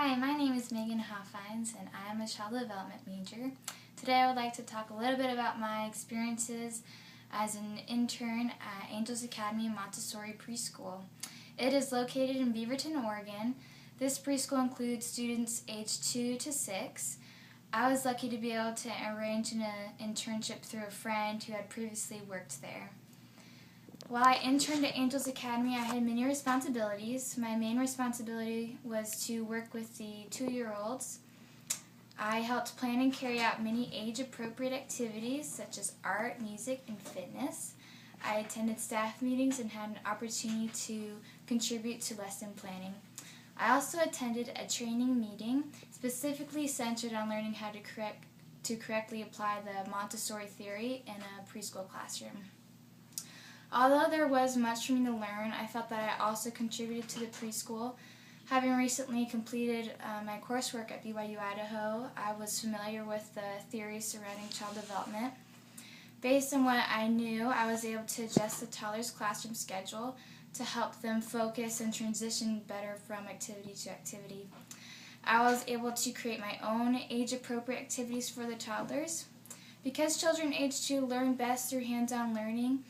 Hi, my name is Meghan Hofhiens and I am a child development major. Today I would like to talk a little bit about my experiences as an intern at Angels Academy Montessori Preschool. It is located in Beaverton, Oregon. This preschool includes students aged 2 to 6. I was lucky to be able to arrange an internship through a friend who had previously worked there. While I interned at Angels Academy, I had many responsibilities. My main responsibility was to work with the 2-year-olds. I helped plan and carry out many age-appropriate activities such as art, music, and fitness. I attended staff meetings and had an opportunity to contribute to lesson planning. I also attended a training meeting specifically centered on learning how to correctly apply the Montessori theory in a preschool classroom. Although there was much for me to learn, I felt that I also contributed to the preschool. Having recently completed my coursework at BYU, Idaho, I was familiar with the theories surrounding child development. Based on what I knew, I was able to adjust the toddler's classroom schedule to help them focus and transition better from activity to activity. I was able to create my own age-appropriate activities for the toddlers. Because children age 2 learn best through hands-on learning,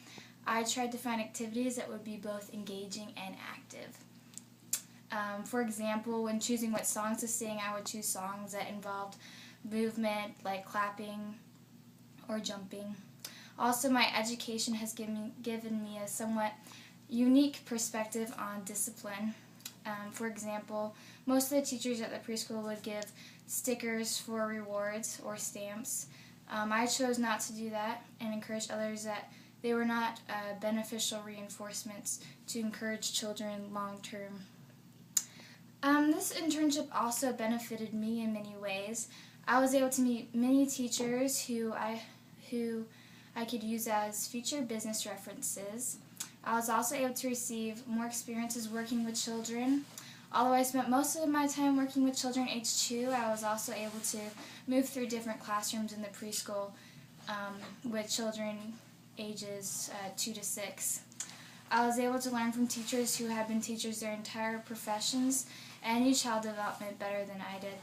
I tried to find activities that would be both engaging and active. For example, when choosing what songs to sing, I would choose songs that involved movement, like clapping or jumping. Also, my education has given me a somewhat unique perspective on discipline. For example, most of the teachers at the preschool would give stickers for rewards or stamps. I chose not to do that and encouraged others that they were not beneficial reinforcements to encourage children long-term. This internship also benefited me in many ways. I was able to meet many teachers who I could use as future business references. I was also able to receive more experiences working with children. Although I spent most of my time working with children age 2, I was also able to move through different classrooms in the preschool with children ages 2 to 6. I was able to learn from teachers who had been teachers their entire professions and knew child development better than I did.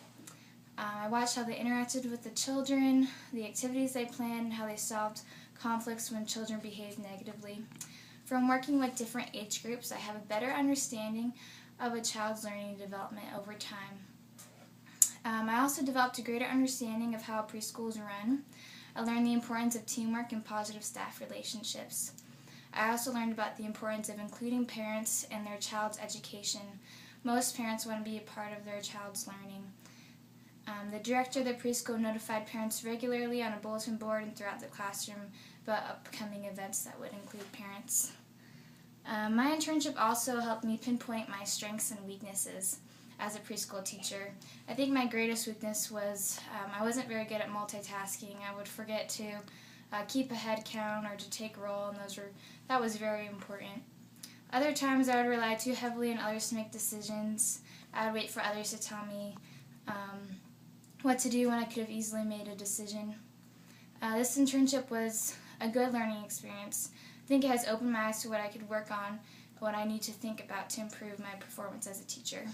I watched how they interacted with the children, the activities they planned, and how they solved conflicts when children behaved negatively. From working with different age groups, I have a better understanding of a child's learning and development over time. I also developed a greater understanding of how preschools run. I learned the importance of teamwork and positive staff relationships. I also learned about the importance of including parents in their child's education. Most parents want to be a part of their child's learning. The director of the preschool notified parents regularly on a bulletin board and throughout the classroom about upcoming events that would include parents. My internship also helped me pinpoint my strengths and weaknesses as a preschool teacher. I think my greatest weakness was I wasn't very good at multitasking. I would forget to keep a head count or to take roll, and that was very important. Other times I would rely too heavily on others to make decisions. I would wait for others to tell me what to do when I could have easily made a decision. This internship was a good learning experience. I think it has opened my eyes to what I could work on, what I need to think about to improve my performance as a teacher.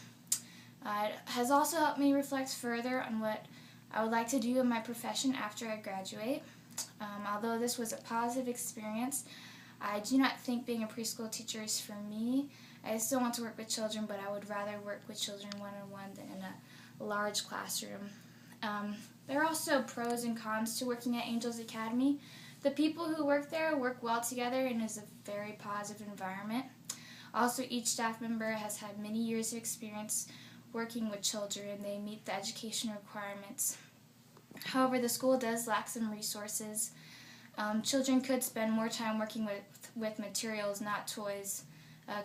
It has also helped me reflect further on what I would like to do in my profession after I graduate. Although this was a positive experience, I do not think being a preschool teacher is for me. I still want to work with children, but I would rather work with children one-on-one than in a large classroom. There are also pros and cons to working at Angels Academy. The people who work there work well together and is a very positive environment. Also, each staff member has had many years of experience working with children. They meet the education requirements. However, the school does lack some resources. Children could spend more time working with materials, not toys,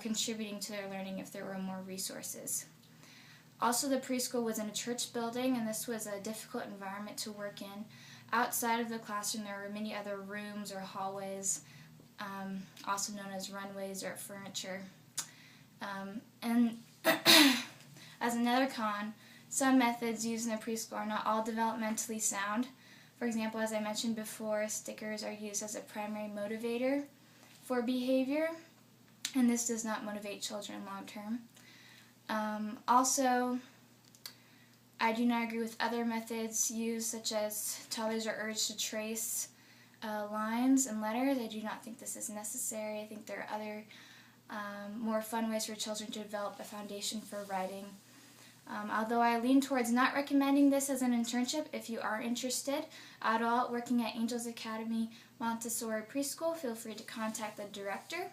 contributing to their learning if there were more resources. Also, the preschool was in a church building, and this was a difficult environment to work in. Outside of the classroom, there were many other rooms or hallways, also known as runways or furniture. And as another con, some methods used in the preschool are not all developmentally sound. For example, as I mentioned before, stickers are used as a primary motivator for behavior, and this does not motivate children long term. Also, I do not agree with other methods used, such as toddlers are urged to trace lines and letters. I do not think this is necessary. I think there are other more fun ways for children to develop a foundation for writing. Although I lean towards not recommending this as an internship, if you are interested at all working at Angels Academy Montessori Preschool, feel free to contact the director.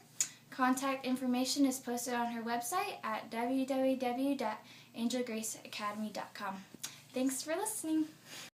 Contact information is posted on her website at www.angelgraceacademy.com. Thanks for listening.